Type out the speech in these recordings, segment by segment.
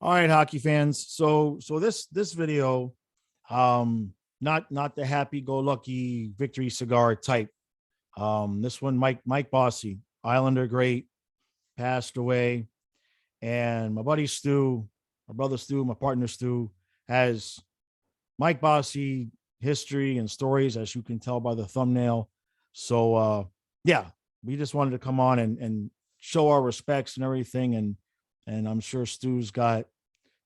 All right, hockey fans. So this video, not the happy-go-lucky victory cigar type. This one, Mike Bossy, Islander great, passed away, and my buddy Stu, my brother Stu, my partner Stu, has Mike Bossy history and stories, as you can tell by the thumbnail. So yeah, we just wanted to come on and show our respects and everything, and I'm sure Stu's got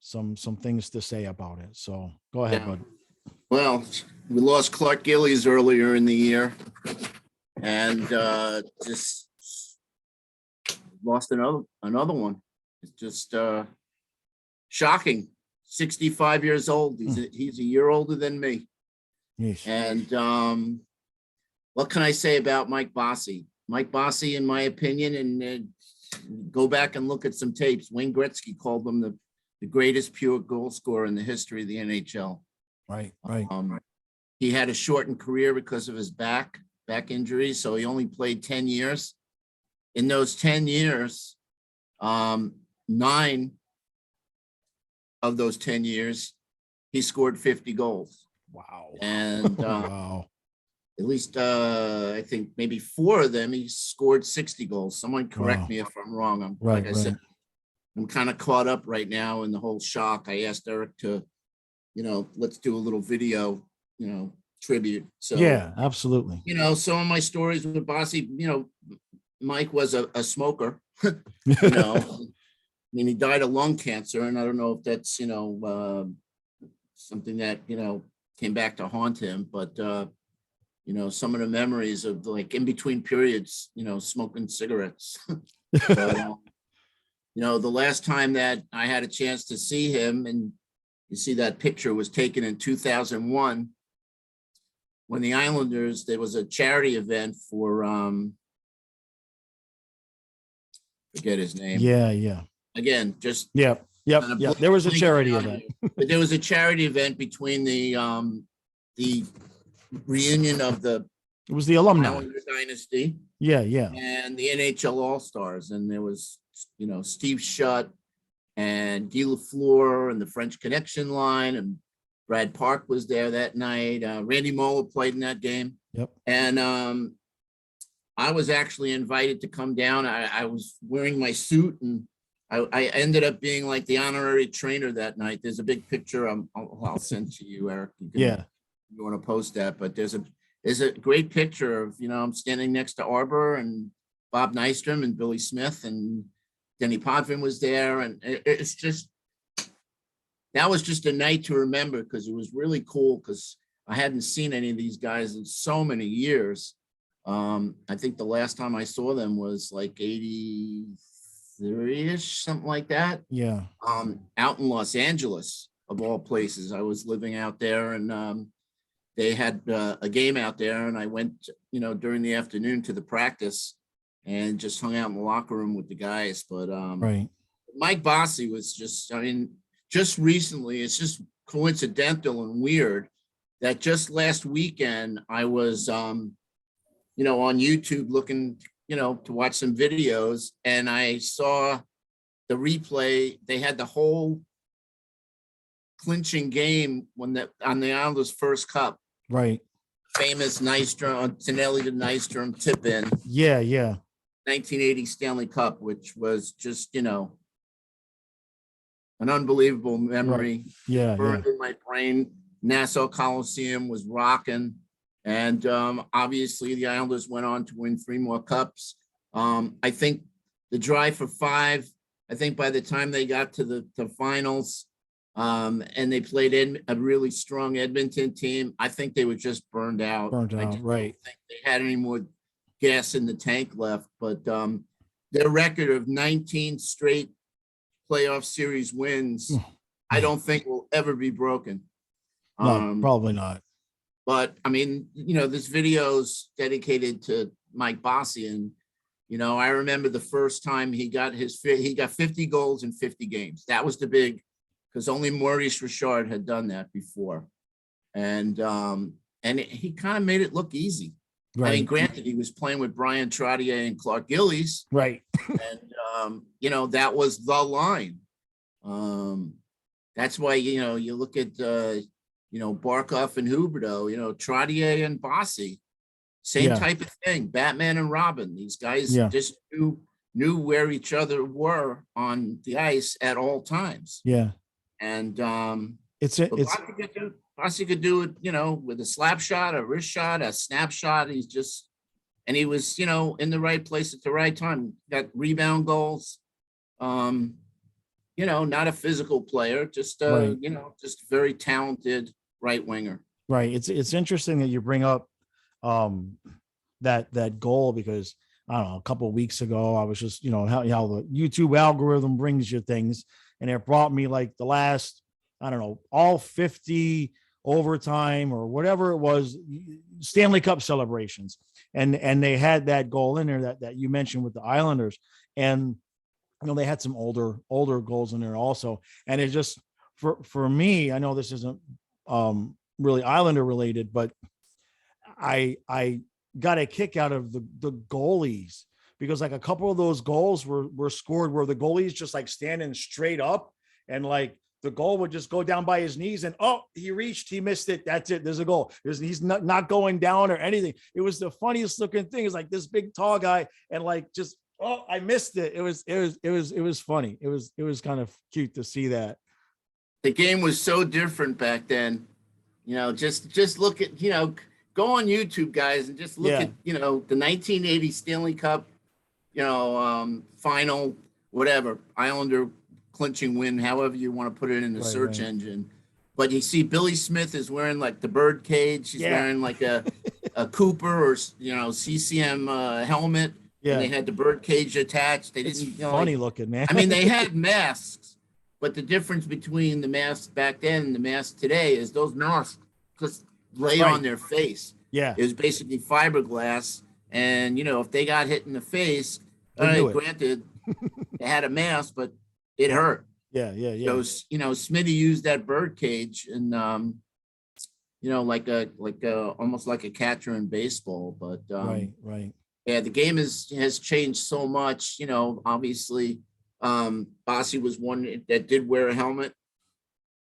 some things to say about it. So go ahead, Yeah. bud. Well, we lost Clark Gillies earlier in the year, and just lost another one. It's just shocking. 65 years old. He's a year older than me. Yeesh. And what can I say about Mike Bossy? Mike Bossy, in my opinion, and go back and look at some tapes. Wayne Gretzky called him the greatest pure goal scorer in the history of the NHL. Right. He had a shortened career because of his back injury, so he only played 10 years. In those 10 years, 9 of those 10 years, he scored 50 goals. Wow. And wow. at least I think maybe 4 of them, he scored 60 goals. Someone correct me if I'm wrong. Like I said, I'm kind of caught up right now in the whole shock. I asked Eric to, let's do a little video, tribute. So yeah, absolutely. Some of my stories with Bossy, Mike was a smoker, I mean, he died of lung cancer, and I don't know if that's, something that, came back to haunt him, but, some of the memories of like in between periods, smoking cigarettes. But, the last time that I had a chance to see him, and you see that picture was taken in 2001 when the Islanders, there was a charity event for, forget his name. Yeah. Again, just Yep. There was a charity event. But there was a charity event between the reunion of the It was the alumni Islander dynasty. Yeah. And the NHL All-Stars, and there was Steve Shutt and Guy Lafleur and the French Connection line, and Brad Park was there that night. Randy Moller played in that game. Yep. And I was actually invited to come down. I was wearing my suit, and I ended up being like the honorary trainer that night. There's a big picture I'll send to you, Eric. You want to post that, but there's a great picture of, I'm standing next to Arbor and Bob Nystrom and Billy Smith, and Denny Potvin was there. And it's just, that was just a night to remember, because it was really cool, because I hadn't seen any of these guys in so many years. I think the last time I saw them was like 83-ish, something like that. Yeah. Out in Los Angeles, of all places. I was living out there, and they had a game out there, and I went, during the afternoon to the practice and just hung out in the locker room with the guys. But right. Mike Bossy was just, just recently, it's just coincidental and weird that just last weekend I was, on YouTube looking, to watch some videos, and I saw the replay. They had the whole clinching game on the Islanders' first cup. Right. Famous Nystrom, Tonelli to Nystrom tip in. Yeah. 1980 Stanley Cup, which was just, an unbelievable memory. Right. Yeah. Burned in my brain. Nassau Coliseum was rocking. And obviously the Islanders went on to win 3 more cups. I think the drive for 5, I think by the time they got to the finals, and they played a really strong Edmonton team, I think they were just burned out. Right. I don't think they had any more gas in the tank left. But their record of 19 straight playoff series wins, I don't think will ever be broken. No, probably not. But I mean, this video's dedicated to Mike Bossy, and I remember the first time he got 50 goals in 50 games. That was the big, because only Maurice Richard had done that before, and he kind of made it look easy. Right. I mean, granted, he was playing with Brian Trottier and Clark Gillies, right? And that was the line. That's why, you look at, Barkov and Huberto, Trottier and Bossy, same Yeah. type of thing. Batman and Robin. These guys Yeah. just knew where each other were on the ice at all times. Yeah. And It's but Bossy could do it, with a slap shot, a wrist shot, a snapshot. He was, in the right place at the right time. Got rebound goals. Not a physical player, just right. just very talented right winger. Right. It's interesting that you bring up that goal, because I don't know, a couple of weeks ago I was just, how the YouTube algorithm brings you things, and it brought me like the last, I don't know, all 50 overtime or whatever it was, Stanley Cup celebrations, and they had that goal in there that you mentioned with the Islanders, and they had some older goals in there also, and it just, for me, I know this isn't really Islander related, but I got a kick out of the goalies, because like a couple of those goals were scored where the goalie's just like standing straight up, and like the goal would just go down by his knees, and he reached, he missed it, that's it, there's a goal. He's not going down or anything. It was the funniest looking thing. It's like this big tall guy, and like just, I missed it. It was funny. It was kind of cute to see that. The game was so different back then. Just look at, go on YouTube, guys, and just look Yeah. at, the 1980 Stanley Cup, final, whatever, Islander clinching win, however you want to put it in the search engine. But you see Billy Smith is wearing like the bird cage. He's wearing like a Cooper or, CCM helmet. Yeah. And they had the bird cage attached. They It's didn't, funny looking, man. I mean, they had masks, but the difference between the masks back then and the masks today is those masks just lay on their face. Yeah. It was basically fiberglass. And, if they got hit in the face, granted, they had a mask, but it hurt. Yeah. So, Smitty used that bird cage and, like almost like a catcher in baseball. But right. yeah, the game has changed so much. Obviously, Bossy was one that did wear a helmet.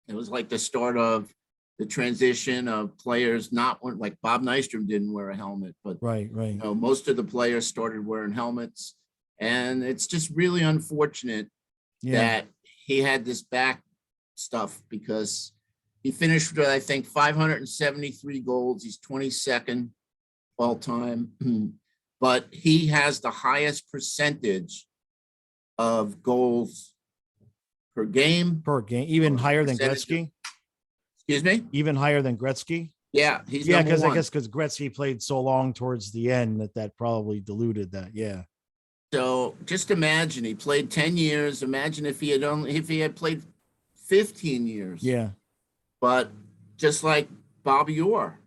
It was like the start of the transition of players not like Bob Nystrom didn't wear a helmet, but right. Most of the players started wearing helmets, and it's just really unfortunate that he had this back stuff, because he finished with, I think, 573 goals. He's 22nd all time. But he has the highest percentage of goals per game. Even higher than Gretzky. Excuse me? Even higher than Gretzky. Yeah, he's because I guess because Gretzky played so long towards the end that probably diluted that. Yeah. So just imagine, he played 10 years. Imagine if he had played 15 years. Yeah. But just like Bobby Orr,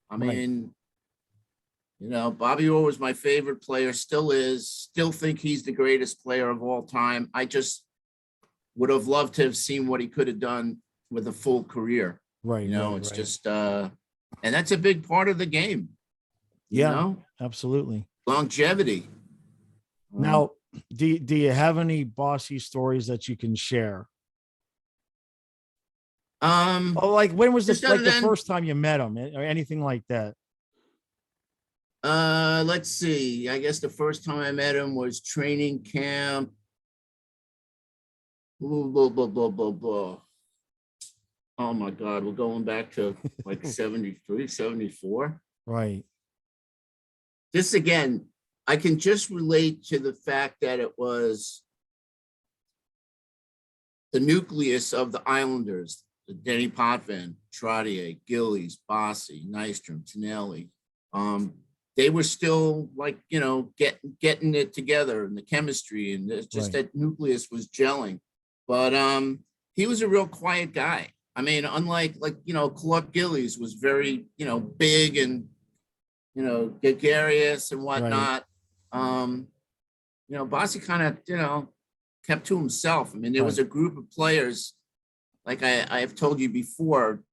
I mean. Bobby Orr was my favorite player, still is, still think he's the greatest player of all time. I just would have loved to have seen what he could have done with a full career. Right. It's just, and that's a big part of the game. Yeah, absolutely. Longevity. Now, do you have any Bossy stories that you can share? Like when was this, like the first time you met him or anything like that? Let's see. I guess the first time I met him was training camp. Blah, blah, blah, blah, blah. Oh my God, we're going back to like 73, 74. Right. This again, I can just relate to the fact that it was the nucleus of the Islanders, the Denny Potvin, Trottier, Gillies, Bossy, Nystrom, Tonelli. They were still like, getting it together, and the chemistry, and it's just that nucleus was gelling. But he was a real quiet guy. I mean, unlike Clark Gillies was very, big and, gregarious and whatnot. Bossy kind of, kept to himself. I mean, there was a group of players, like I've told you before,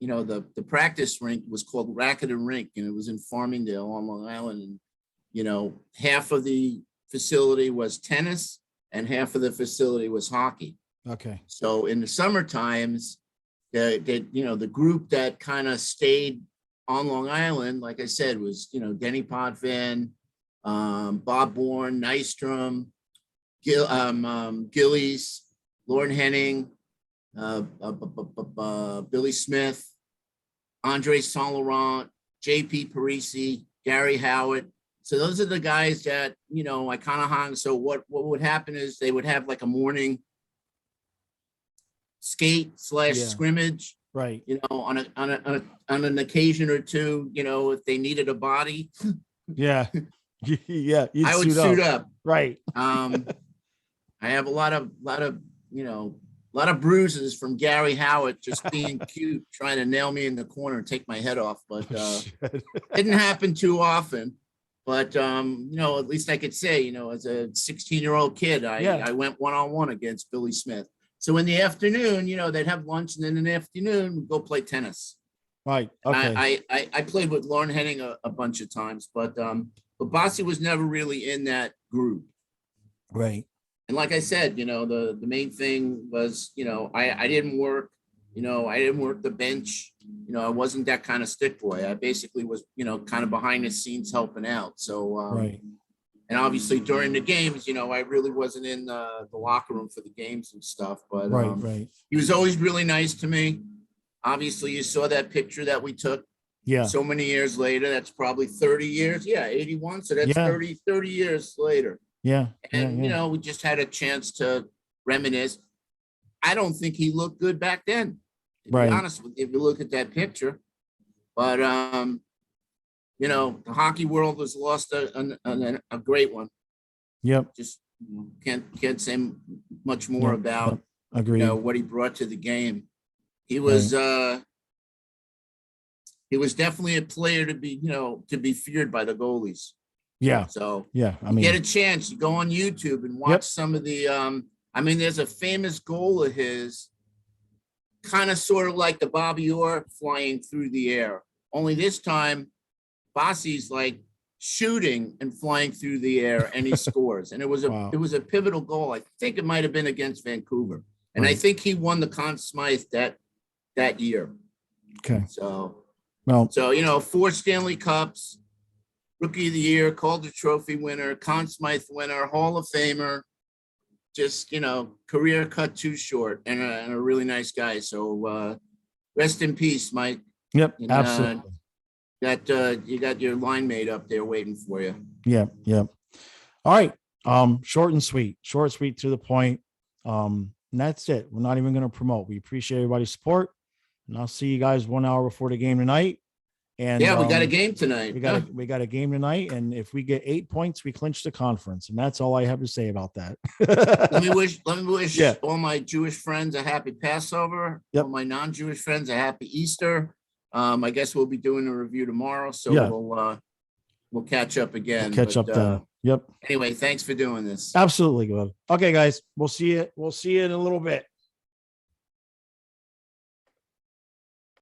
the practice rink was called Racketed Rink, and it was in Farmingdale on Long Island. And, half of the facility was tennis and half of the facility was hockey. Okay. So in the summer times, the group that kind of stayed on Long Island, like I said, was, Denny Potvin, Bob Bourne, Nystrom, Gillies, Lauren Henning, Billy Smith, Andre Saint Laurent, JP Parisi, Gary Howard. So those are the guys that, I kind of hung. So what would happen is they would have like a morning skate / scrimmage, Right. on an occasion or two, if they needed a body. Yeah. Yeah. I would suit up. Right. I have a lot of bruises from Gary Howard just being cute, trying to nail me in the corner and take my head off, but didn't happen too often. But at least I could say, as a 16-year-old kid, I went one-on-one against Billy Smith. So in the afternoon, they'd have lunch, and then in the afternoon we'd go play tennis. Right. Okay. I played with Lauren Henning a bunch of times, but Bossy was never really in that group. Right. And like I said, the main thing was, I didn't work, I didn't work the bench. I wasn't that kind of stick boy. I basically was, kind of behind the scenes helping out. So, right. And obviously during the games, I really wasn't in the locker room for the games and stuff, but right. He was always really nice to me. Obviously you saw that picture that we took so many years later. That's probably 30 years. Yeah. 81. So that's 30 years later. Yeah. And, we just had a chance to reminisce. I don't think he looked good back then, to be honest with you, if you look at that picture. But, the hockey world has lost a great one. Yep. Just can't say much more about what he brought to the game. He was definitely a player to be feared by the goalies. Yeah. So I mean, get a chance, you go on YouTube and watch some of the there's a famous goal of his, kind of sort of like the Bobby Orr flying through the air. Only this time Bossy's like shooting and flying through the air, and he scores. And it was a pivotal goal. I think it might have been against Vancouver. And I think he won the Conn Smythe that year. Okay. So 4 Stanley Cups, Rookie of the Year, Calder Trophy winner, Conn Smythe winner, Hall of Famer. Just, career cut too short, and a really nice guy. So rest in peace, Mike. Yep, absolutely. You got your line mate up there waiting for you. Yeah. All right. Short and sweet to the point. And that's it. We're not even going to promote. We appreciate everybody's support, and I'll see you guys 1 hour before the game tonight. And we got a game tonight. We got a game tonight, and if we get 8 points, we clinch the conference. And that's all I have to say about that. Let me wish all my Jewish friends a happy Passover. All my non-Jewish friends a happy Easter. I guess we'll be doing a review tomorrow, so we'll catch up again. Yep. Anyway, thanks for doing this. Absolutely good. Okay, guys, we'll see you in a little bit.